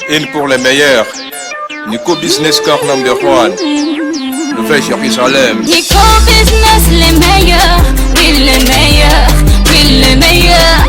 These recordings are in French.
Une pour les meilleurs. Nico Business Car number 1. Nouvelle Jérusalem. Nico Business les meilleurs. Oui les meilleurs. Oui les meilleurs.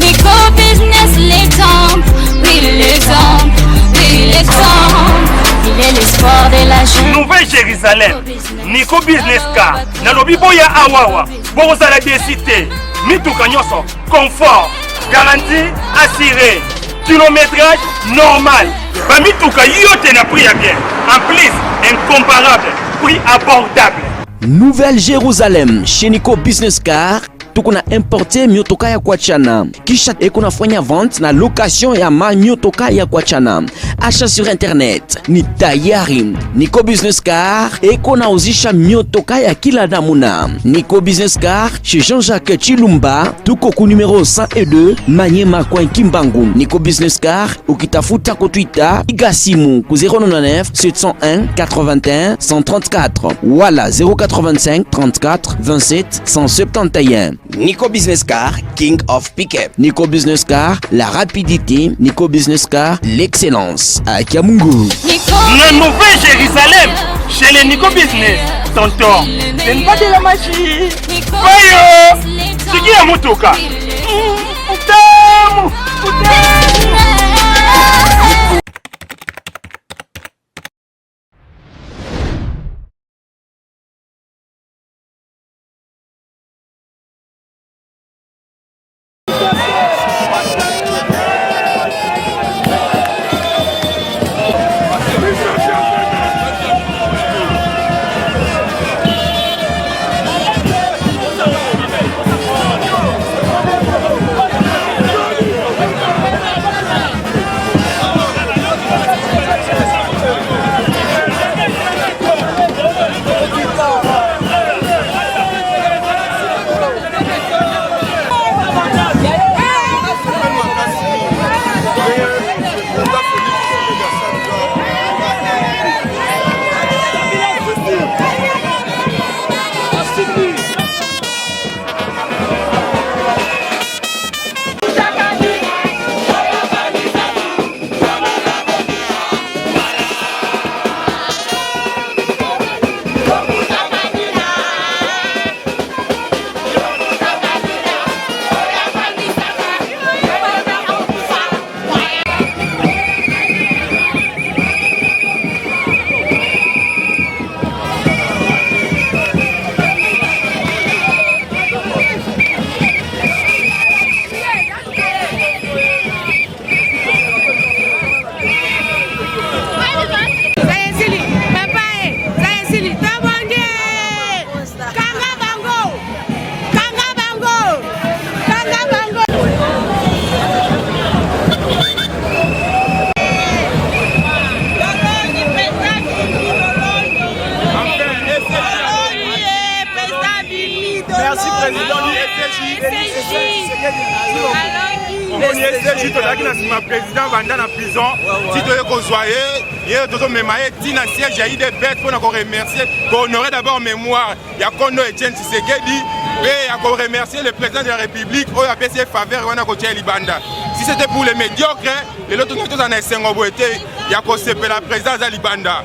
Nico Business l'exemple. Oui l'exemple. Oui l'exemple. Il est l'espoir de la jeune. Nouvelle Jérusalem. Nico Business Car. Nalobi boya awawa. Bozala décité. Mituka nyoso. Confort. Garantie assurée. Kilométrage normal. Bamituka yote na prix à bien. En plus, incomparable. Prix abordable. Nouvelle Jérusalem chez Nico Business Car. Tukuna importe miotoka ya kuachana. Kisha ekunafanya vente na location ya miotoka ya kuachana. Achat sur internet ni tayari. Nico Business Car ekunauzisha miotoka ya kila namuna. Nico Business Car chez Jean-Jacques Chilumba. Tuko ku numéro 102 Manyema kwa Kimbangu. Nico Business Car ukitafuta ku Twitter igasimu ku 099 701 81 134 wala 085 34 27 171. Nico Business Car, King of Pickup. Nico Business Car, la rapidité. Nico Business Car, l'excellence. À Kiamungu. La Nouvelle Jérusalem, chez les Nico Business. Tonton, ce n'est pas de la magie. Voyons, c'est qui a motoka? Putain, président Vanda na prison, si tu es consoyé, il y a d'autres mémoires, il y a un siège, il y a des bêtes pour nous remercier, pour honorer d'abord mémoire. Il y a Kondo Etienne Tshisekedi, et il faut remercier le président de la République, qui a fait ses faveurs, on a côté Libanda. Si c'était pour les médiocres, les autres nous en a Sengoboete, il y a qu'au la présidence de Libanda.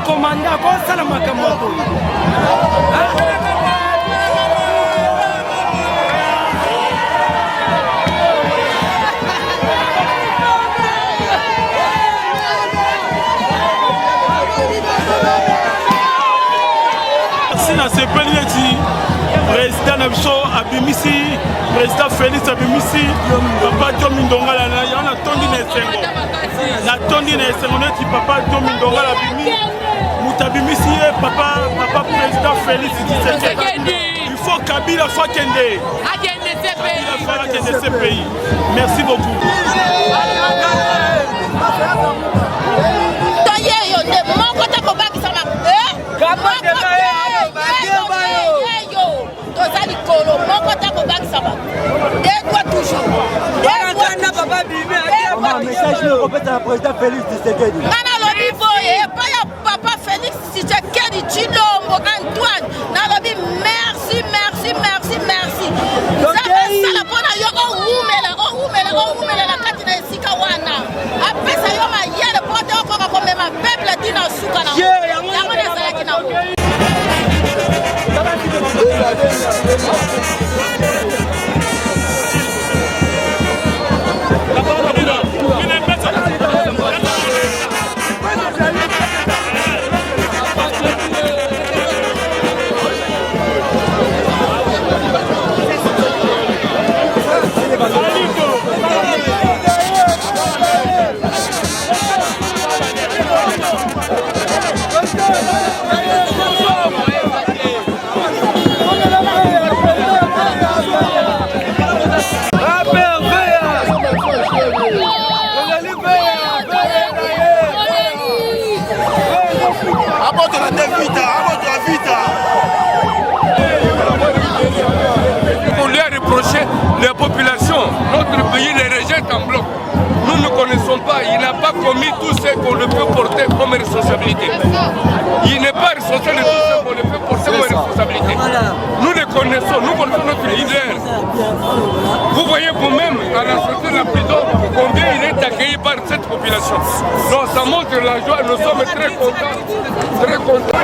komanda kosala makambo sina sepeli eti président na biso abimisi président Félix abimisi papa Tom Ndongala na natondi na esengo neti papa Domindonga la bimi mutabimisi ye papa président Félix Tshisekedi. Il faut Kabila faut kende ce pays. Merci beaucoup. Message le répète à la président Félix Tshisekedi. Papa Félix Tshisekedi Chilombo Antoine nalobi merci. Sala pona yo rumela na kati na esika wana. Apesa yo mayele pote okoka komema peuple dina suka na. Yango nazalaki na. Pour lui reprocher les populations, notre pays les rejette en bloc. Nous ne connaissons pas, il n'a pas commis tout ce qu'on le peut porter comme responsabilité. Il n'est pas responsable de tout ce qu'on le peut porter comme responsabilité. Nous le connaissons, nous connaissons notre leader. Vous voyez vous-même, à la sortie de la prison, combien il est accueilli par cette population. Donc ça montre la joie, nous sommes très contents. Très contents.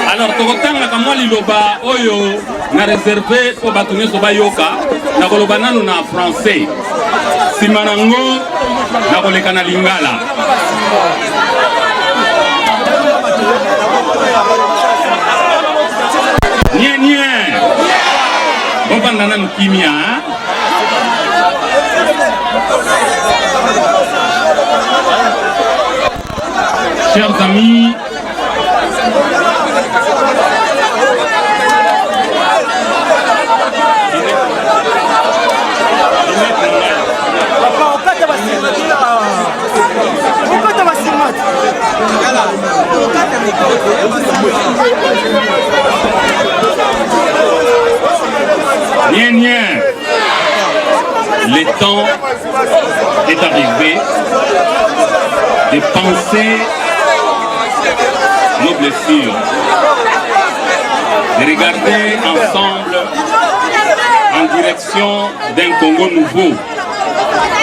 Alors tokotanga kamwa liloba oyo na réservé po bato nyonso bayoka na koloba nanu na français nsima nango na koleka na lingala. Nie bobanda nanu kimia. Chers amis, le temps est arrivé de penser nos blessures, de regarder ensemble en direction d'un Congo nouveau,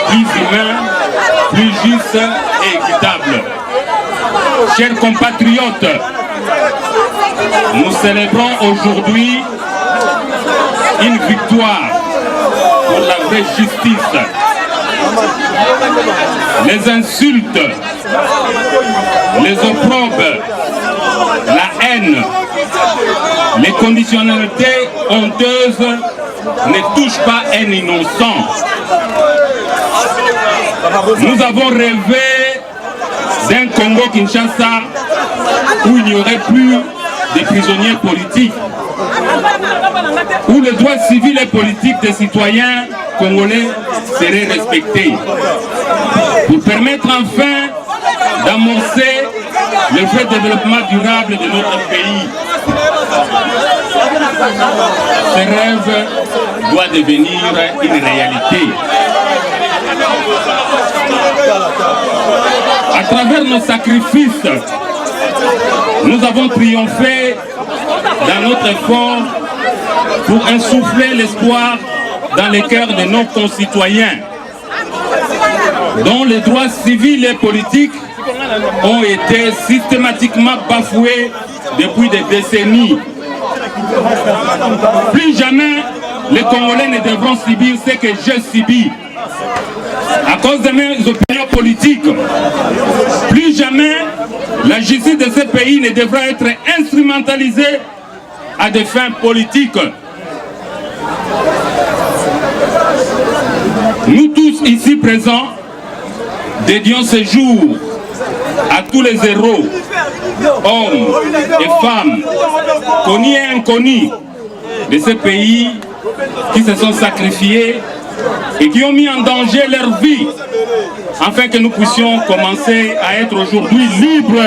plus humain, plus juste et équitable. Chers compatriotes, nous célébrons aujourd'hui une victoire pour la vraie justice. Les insultes, les opprobes, la haine, les conditionnalités honteuses ne touchent pas un innocent. Nous avons rêvé d'un Congo-Kinshasa où il n'y aurait plus de prisonniers politiques, où les droits civils et politiques des citoyens congolais seraient respectés, pour permettre enfin d'amorcer le vrai développement durable de notre pays. Ce rêve doit devenir une réalité. À travers nos sacrifices, nous avons triomphé dans notre effort pour insuffler l'espoir dans les cœurs de nos concitoyens, dont les droits civils et politiques ont été systématiquement bafoués depuis des décennies. Plus jamais les Congolais ne devront subir ce que j'ai subi à cause de mes opinions politiques. Plus jamais la justice de ce pays ne devra être instrumentalisée à des fins politiques. Nous tous ici présents dédions ce jour à tous les héros, hommes et femmes, connus et inconnus de ce pays qui se sont sacrifiés et qui ont mis en danger leur vie afin que nous puissions commencer à être aujourd'hui libres.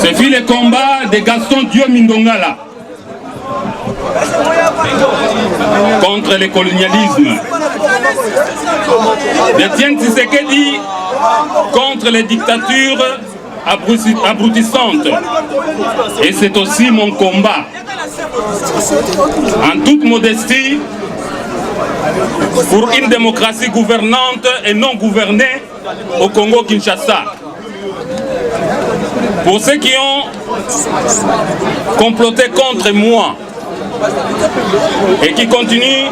Ce fut le combat de Gaston Diomini Ndongala contre le colonialisme, d'Étienne Tshisekedi contre les dictatures abrutissantes. Et c'est aussi mon combat. En toute modestie, pour une démocratie gouvernante et non gouvernée au Congo-Kinshasa. Pour ceux qui ont comploté contre moi et qui continuent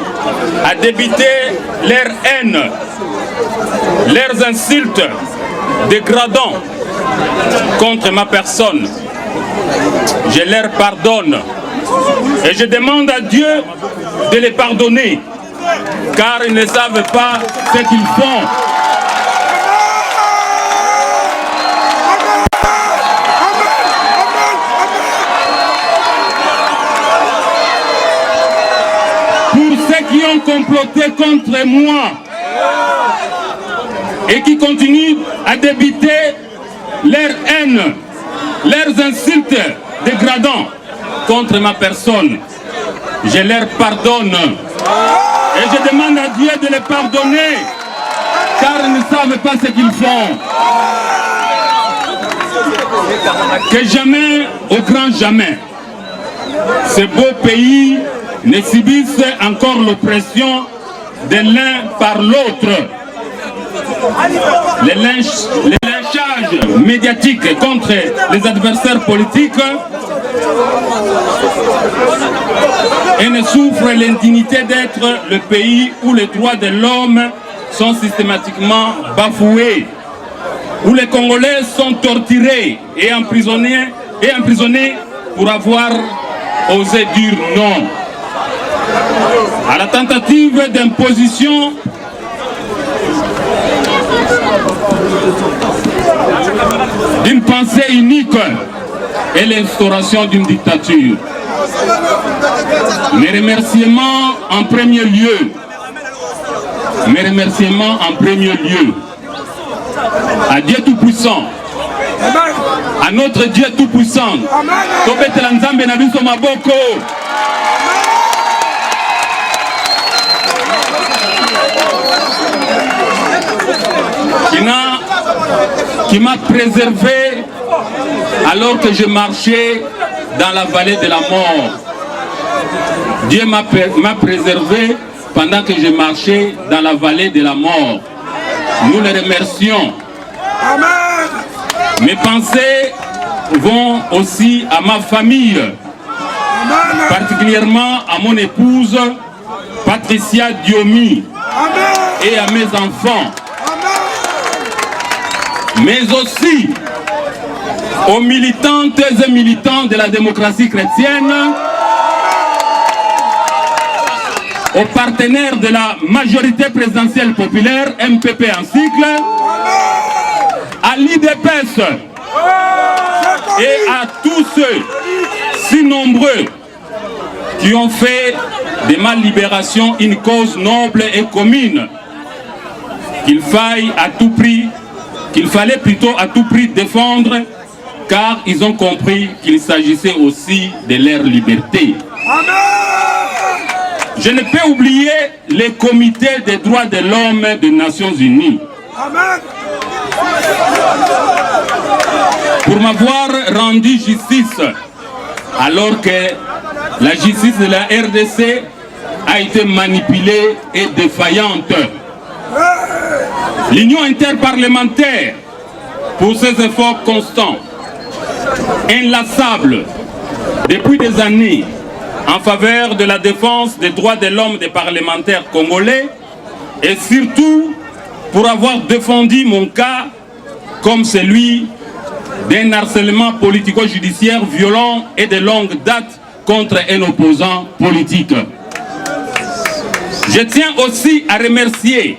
à débiter leur haine, leurs insultes dégradants contre ma personne, je leur pardonne et je demande à Dieu de les pardonner car ils ne savent pas ce qu'ils font. Pour ceux qui ont comploté contre moi et qui continuent à débiter leur haine, leurs insultes dégradants contre ma personne, je leur pardonne. Et je demande à Dieu de les pardonner, car ils ne savent pas ce qu'ils font. Que jamais, au grand jamais, ce beau pays ne subisse encore l'oppression de l'un par l'autre. Les lynchages médiatiques contre les adversaires politiques et ne souffre l'indignité d'être le pays où les droits de l'homme sont systématiquement bafoués, où les Congolais sont torturés et emprisonnés pour avoir osé dire non à la tentative d'imposition d'une pensée unique et l'instauration d'une dictature. Mes remerciements en premier lieu. À Dieu Tout-Puissant, à notre Dieu Tout-Puissant, Tobetela Nzambe na biso maboko. Qui m'a préservé alors que je marchais dans la vallée de la mort. Dieu m'a préservé pendant que je marchais dans la vallée de la mort. Nous le remercions. Amen. Mes pensées vont aussi à ma famille, amen, particulièrement à mon épouse Patricia Diomini, amen, et à mes enfants, amen, mais aussi aux militantes et militants de la démocratie chrétienne, aux partenaires de la majorité présidentielle populaire, MPP en cycle, à l'IDPS et à tous ceux si nombreux qui ont fait de ma libération une cause noble et commune, qu'il fallait plutôt à tout prix défendre, car ils ont compris qu'il s'agissait aussi de leur liberté. Amen. Je ne peux oublier les comités des droits de l'homme des Nations Unies. Amen. Pour m'avoir rendu justice, alors que la justice de la RDC a été manipulée et défaillante. l'Union interparlementaire pour ses efforts constants, inlassables depuis des années en faveur de la défense des droits de l'homme des parlementaires congolais et surtout pour avoir défendu mon cas comme celui d'un harcèlement politico-judiciaire violent et de longue date contre un opposant politique. Je tiens aussi à remercier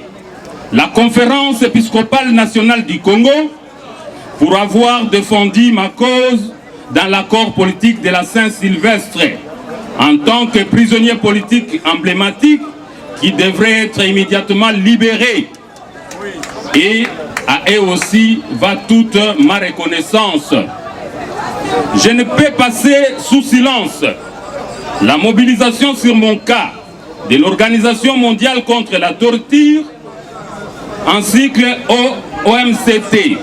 la Conférence épiscopale nationale du Congo pour avoir défendu ma cause dans l'accord politique de la Saint-Sylvestre en tant que prisonnier politique emblématique qui devrait être immédiatement libéré. Et à eux aussi va toute ma reconnaissance. Je ne peux passer sous silence la mobilisation sur mon cas de l'Organisation mondiale contre la torture ainsi que l'OMCT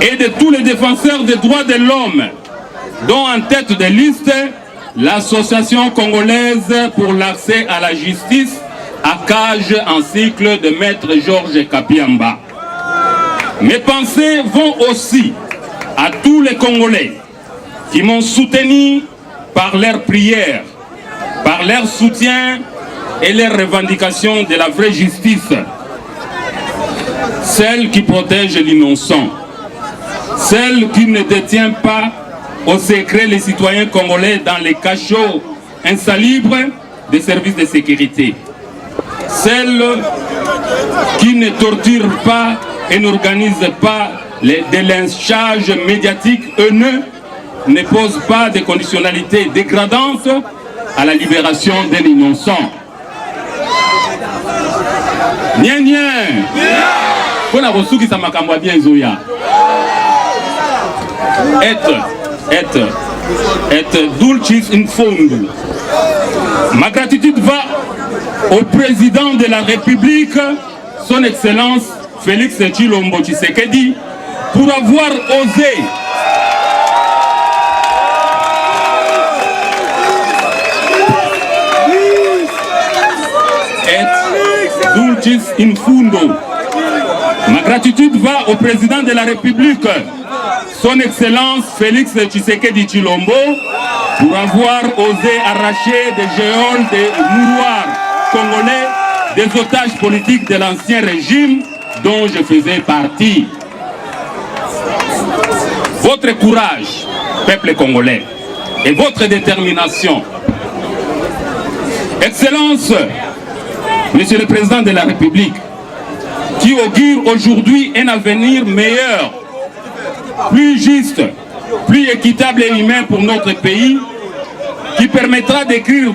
et de tous les défenseurs des droits de l'homme, dont en tête de liste l'Association congolaise pour l'accès à la justice à Cage ainsi que de Maître Georges Kapiamba. Mes pensées vont aussi à tous les Congolais qui m'ont soutenu par leurs prières, par leur soutien et leurs revendications de la vraie justice, celle qui protège l'innocent, celle qui ne détient pas au secret les citoyens congolais dans les cachots insalubres des services de sécurité, celle qui ne torture pas et n'organise pas des lynchages médiatiques haineux, ne pose pas de conditionnalités dégradantes à la libération d'un innocent. Nien nien, qu'on a reçu qui s'amakamwa bien zoya. Et dulcis in fondo. Ma gratitude va au président de la République, son Excellence Félix Tshilombo Tshisekedi, pour avoir osé être dulcis in fundo. Ma gratitude va au président de la République, son Excellence Félix Tshisekedi Tshilombo, pour avoir osé arracher des géants de mouroirs congolais, des otages politiques de l'ancien régime dont je faisais partie. Votre courage, peuple congolais, et votre détermination. Excellence, Monsieur le Président de la République, qui augure aujourd'hui un avenir meilleur, plus juste, plus équitable et humain pour notre pays, qui permettra d'écrire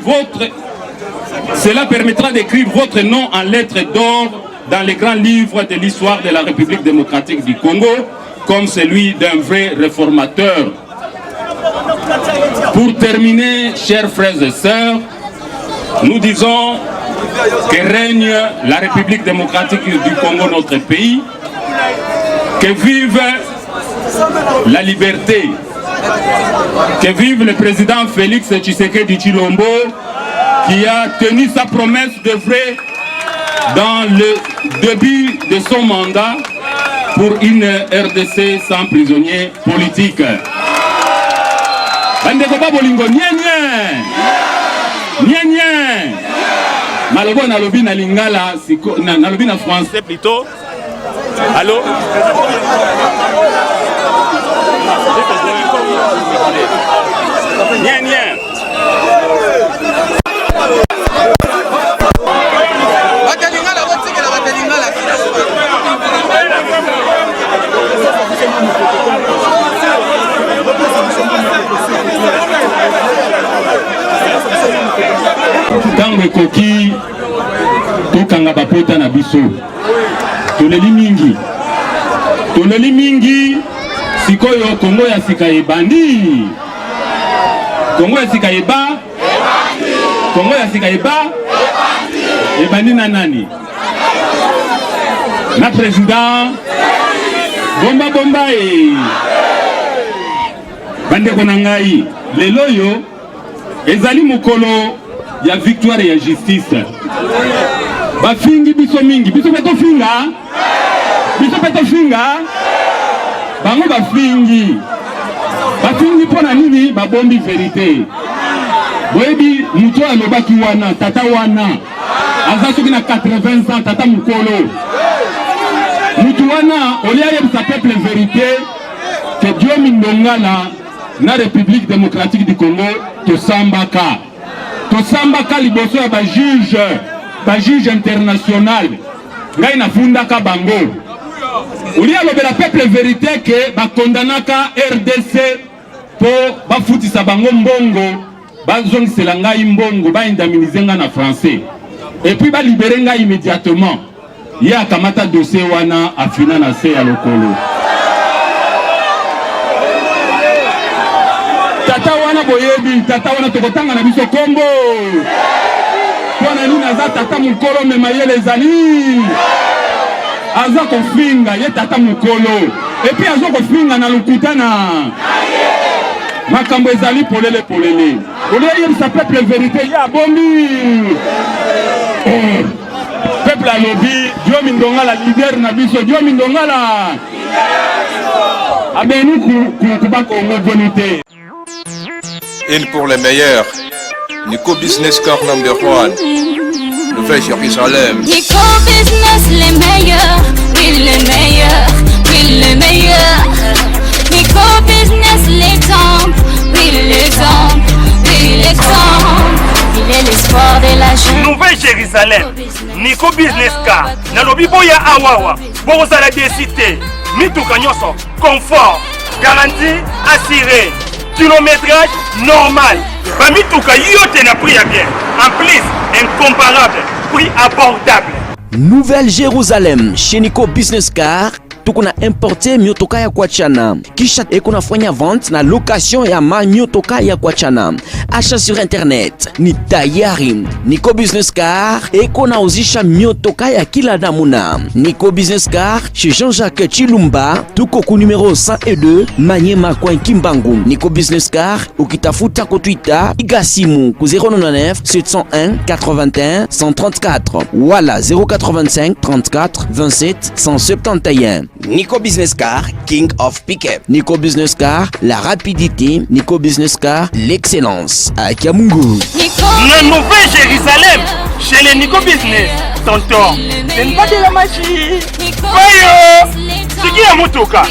cela permettra d'écrire votre nom en lettres d'or dans les grands livres de l'histoire de la République démocratique du Congo, comme celui d'un vrai réformateur. Pour terminer, chers frères et sœurs, nous disons que règne la République démocratique du Congo, notre pays, que vive la liberté, que vive le président Félix Tshisekedi Tshilombo, qui a tenu sa promesse de vrai dans le début de son mandat pour une RDC sans prisonniers politiques. Bandeko Bolingo, Malobo na lobi na lingala, na lobi na français plutôt. Allô? Tango ekoki tokanga bapota na biso toleli mingi sikoyo Kongo ya sika ebandi Kongo ya sika ebandi na nani? Na président bomba bandeko na ngai lelo yo ezali mokolo ya victoire ya justice. Bafingi biso mingi, biso beto finga. biso mpe tofinga bango bafingi mpona nini babombi verité boyebi mutu alobaki wana tata wana aza soki na 80 ans tata mukolo mutu wana olia yebisa peuple vérité que Diomi Ndongala na République démocratique du Congo tosambaka liboso ya bajuge international ngai nafundaka bango olia lobela peuple vérité ke bakondanaka RDC po bafutisa bango mbongo bazongisela ngai mbongo baindemniser nga na français et puis balibere ngai immédiatement ye akamata dossier wana afina na se ya lokolo tata wana boyebi tata wana tokotanga na biso kombo pona nini aza tata mukolo mema ye lezali aza kofinga ye tata mukolo et puis aza kofinga na lukutana makambo ezali polele olia yebisa peuple vérité ya bombi peuple alobi Diomi Ndongala leader na biso Diomi Ndongala abeni kuba Congo bonité. Une pour les meilleurs, Nico Business Car number 1, le fait Jérusalem. Nico Business les meilleurs, oui les meilleurs, oui les meilleurs. Nico Business l'exemple, oui l'exemple, oui l'exemple. Il est l'espoir de la jeune. Nouvelle Jérusalem, Nico Business Car, nalobi boya awawa, bozala décité, mituka nyonso, confort, garantie assurée. Kilométrage normal. Bamituka yote na prix bien. En plus, incomparable, prix abordable. Nouvelle Jérusalem chez Nico Business Car tukuna importe miotoka ya kuachana kisha ekunafanya vente na location ya miotoka ya kuachana. Achat sur internet ni tayari. Nico Business Car ekunauzisha miotoka ya kila namuna. Nico Business Car chez Jean-Jacques Chilumba tuko ku numéro 102 Manyema kwa Kimbangu. Nico Business Car ukitafuta ko Twitter igasimu ku 099 701 81 134 wala 085 34 27 171. Nico Business Car, King of Pickup. Nico Business Car, la rapidité. Nico Business Car, l'excellence. À Kiamungu. La Nouvelle Jérusalem, chez les Nico Business. Tonton, ce n'est pas de la magie. Voyons, c'est qui a motoka?